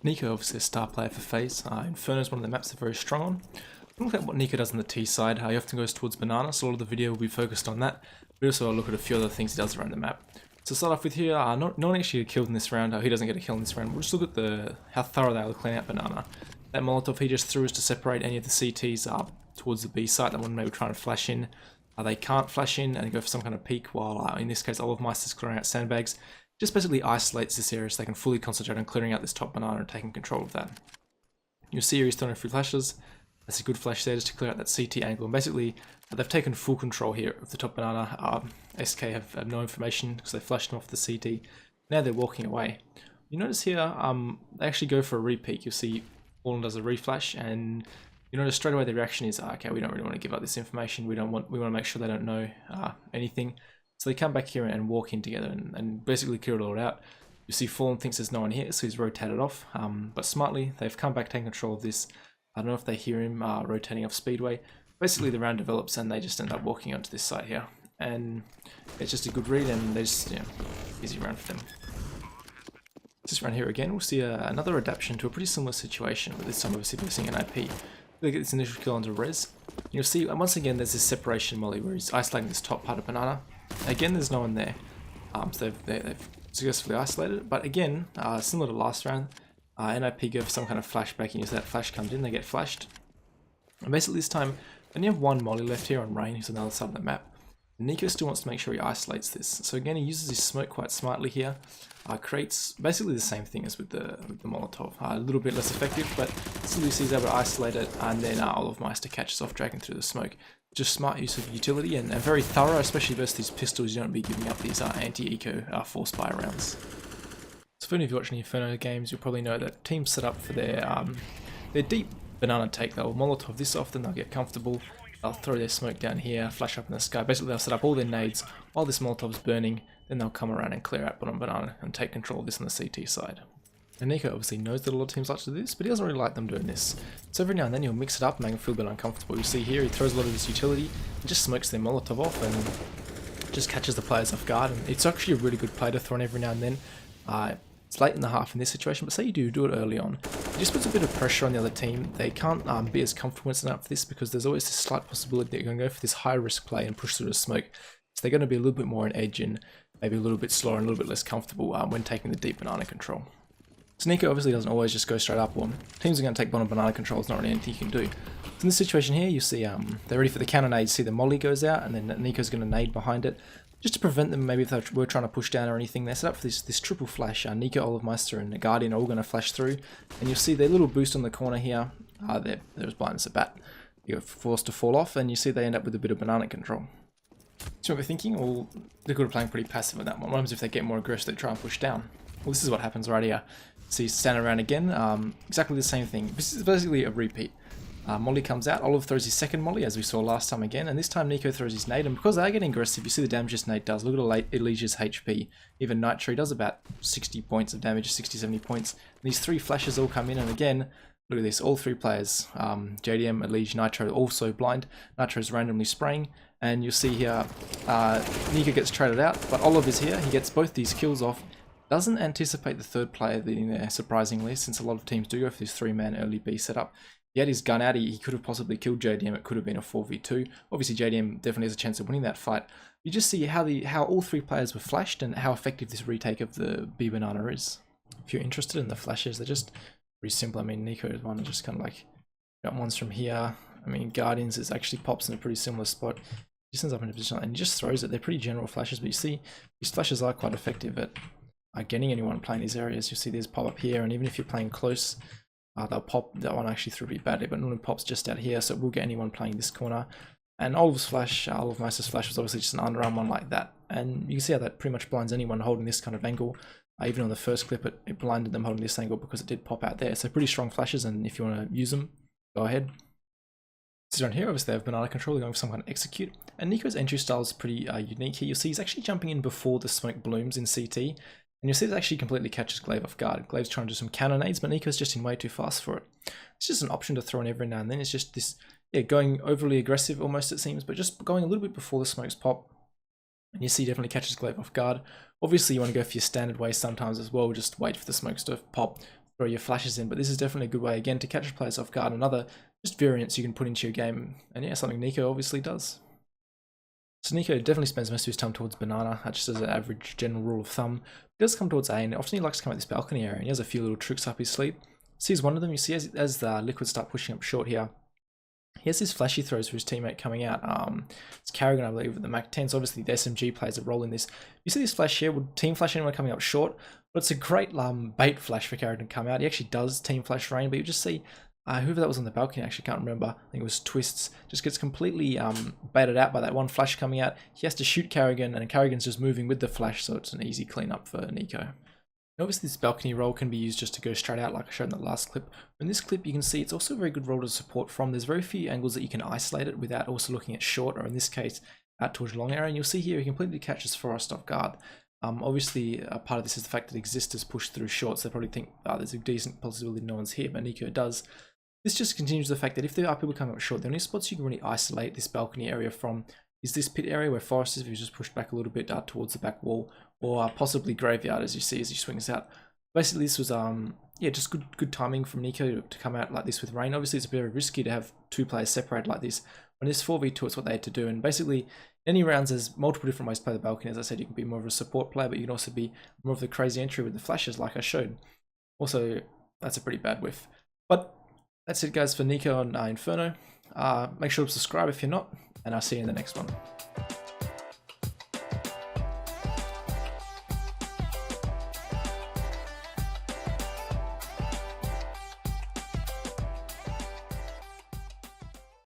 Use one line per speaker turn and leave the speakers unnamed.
Niko obviously a star player for Faze. Inferno is one of the maps they're very strong on. Look at what Niko does on the T side. He often goes towards banana, so a lot of the video will be focused on that. We also look at a few other things he does around the map. So start off with here, not actually killed in this round. He doesn't get a kill in this round. We'll just look at how thorough they are cleaning out banana. That Molotov he just threw is to separate any of the CTs up towards the B site. That one maybe trying to flash in. They can't flash in and go for some kind of peek, while in this case Olofmeister's clearing out sandbags. Just basically isolates this area so they can fully concentrate on clearing out this top banana and taking control of that. You'll see here he's throwing a few flashes. That's a good flash there just to clear out that CT angle. And basically, they've taken full control here of the top banana. SK have no information because they flashed him off the CT. Now they're walking away. You notice here, they actually go for a re-peek. You'll see Fallen does a reflash, and you notice straight away the reaction is, okay, we don't really want to give up this information. We want to make sure they don't know anything. So they come back here and walk in together and basically clear it all out. You see Fallen thinks there's no one here, so he's rotated off. But smartly, they've come back, taking control of this. I don't know if they hear him rotating off Speedway. Basically, the round develops and they just end up walking onto this site here. And it's just a good read, and they just, easy round for them. This round here again, we'll see another adaptation to a pretty similar situation, but this time obviously facing an IP. Look at this initial kill onto Res. You'll see, once again, there's this separation molly where he's isolating this top part of banana. Again, there's no one there, so they've successfully isolated it. But again, similar to last round, NIP go for some kind of flashback, and as that flash comes in, they get flashed. And basically this time, they only have one molly left here on Rain, who's on the other side of the map. Niko still wants to make sure he isolates this. So again, he uses his smoke quite smartly here. Creates basically the same thing as with the Molotov. A little bit less effective, but still he's able to isolate it, and then Olofmeister catches off dragging through the smoke. Just smart use of utility and very thorough, especially versus these pistols. You don't be giving up these anti-eco force fire rounds. So for any of you watching Inferno games, you'll probably know that teams set up for their deep banana take. They'll Molotov this often, they'll get comfortable, they'll throw their smoke down here, flash up in the sky. Basically they'll set up all their nades while this Molotov's burning, then they'll come around and clear out bottom banana and take control of this on the CT side. And Niko obviously knows that a lot of teams like to do this, but he doesn't really like them doing this. So every now and then he'll mix it up and make them feel a bit uncomfortable. You see here he throws a lot of his utility and just smokes their Molotov off and just catches the players off guard. And it's actually a really good play to throw in every now and then. It's late in the half in this situation, but say you do it early on. It just puts a bit of pressure on the other team. They can't be as comfortable as up for this, because there's always this slight possibility that you're going to go for this high risk play and push through the smoke. So they're going to be a little bit more on edge and maybe a little bit slower and a little bit less comfortable when taking the deep banana control. So Niko obviously doesn't always just go straight up one. Teams are going to take bottom banana control, it's not really anything you can do. So in this situation here, you see they're ready for the counter nade. See the molly goes out, and then Niko's going to nade behind it, just to prevent them maybe if they were trying to push down or anything. They set up for this triple flash. Niko, Olofmeister, and the Guardian are all going to flash through, and you'll see their little boost on the corner here. There was blind as a bat. You're forced to fall off, and you see they end up with a bit of banana control. So what we're thinking, well, they're good at playing pretty passive on that one. What happens if they get more aggressive, they try and push down? Well, this is what happens right here. So you stand around again, exactly the same thing. This is basically a repeat. Molly comes out, Olive throws his second molly, as we saw last time again, and this time Niko throws his nade, and because they're getting aggressive, you see the damage this nade does. Look at Elijah's HP. Even Nitro does about 60 points of damage, 60-70 points. And these three flashes all come in, and again, look at this, all three players, JDM, Elijah, Nitro, also blind. Nitro's randomly spraying, and you'll see here, Niko gets traded out, but Olive is here, he gets both these kills off. Doesn't anticipate the third player in there, surprisingly, since a lot of teams do go for this 3-man early B setup. He had his gun out, he could have possibly killed JDM, it could have been a 4v2. Obviously JDM definitely has a chance of winning that fight. You just see how all three players were flashed and how effective this retake of the B banana is. If you're interested in the flashes, they're just pretty simple. I mean, Niko is one just kind of like, got ones from here. I mean, Guardians is actually pops in a pretty similar spot. He just ends up in a position and he just throws it. They're pretty general flashes, but you see these flashes are quite effective at getting anyone playing these areas. You see these pop up here, and even if you're playing close, they'll pop. That one actually threw pretty badly, but normally pops just out here, so it will get anyone playing this corner. And Oliv's flash, Olofmeister's flash was obviously just an underarm one like that, and you can see how that pretty much blinds anyone holding this kind of angle. Even on the first clip, it blinded them holding this angle because it did pop out there. So pretty strong flashes, and if you want to use them, go ahead. So down here, obviously they have banana control, they're going for some kind of execute. And Niko's entry style is pretty unique here. You'll see he's actually jumping in before the smoke blooms in CT. And you'll see this actually completely catches Glaive off guard. Glaive's trying to do some cannonades, but Niko's just in way too fast for it. It's just an option to throw in every now and then. It's just this, going overly aggressive almost it seems, but just going a little bit before the smokes pop. And you see definitely catches Glaive off guard. Obviously you want to go for your standard way sometimes as well, just wait for the smokes to pop, throw your flashes in, but this is definitely a good way, again, to catch players off guard. Another just variants you can put into your game, and yeah, something Niko obviously does. So Niko definitely spends most of his time towards banana, just as an average general rule of thumb. He does come towards A, and often he likes to come at this balcony area, and he has a few little tricks up his sleeve. Sees one of them, you see as the liquids start pushing up short here, he has these flashy throws for his teammate coming out. It's Carrigan, I believe, with the Mac 10, so obviously the SMG plays a role in this. You see this flash here, would team flash anyone coming up short, but it's a great bait flash for Carrigan to come out. He actually does team flash rain, but you just see whoever that was on the balcony, I actually can't remember, I think it was Twists, just gets completely baited out by that one flash coming out. He has to shoot Carrigan, and Carrigan's just moving with the flash, so it's an easy cleanup for Niko. Obviously this balcony roll can be used just to go straight out like I showed in the last clip. In this clip you can see it's also a very good roll to support from. There's very few angles that you can isolate it without also looking at short, or in this case out towards long area, and you'll see here he completely catches Forest off guard. Obviously a part of this is the fact that Existers push through short, so they probably think there's a decent possibility no one's here, but Niko does. This just continues the fact that if there are people coming up short, the only spots you can really isolate this balcony area from is this pit area where Forest is, if you just push back a little bit towards the back wall, or possibly Graveyard as you see as he swings out. Basically this was yeah, just good timing from Niko to come out like this with rain. Obviously it's very risky to have two players separated like this. When it's 4v2, it's what they had to do, and basically in any rounds there's multiple different ways to play the balcony. As I said, you can be more of a support player, but you can also be more of the crazy entry with the flashes like I showed. Also, that's a pretty bad whiff. But that's it guys for Niko on Inferno. Make sure to subscribe if you're not, and I'll see you in the next one.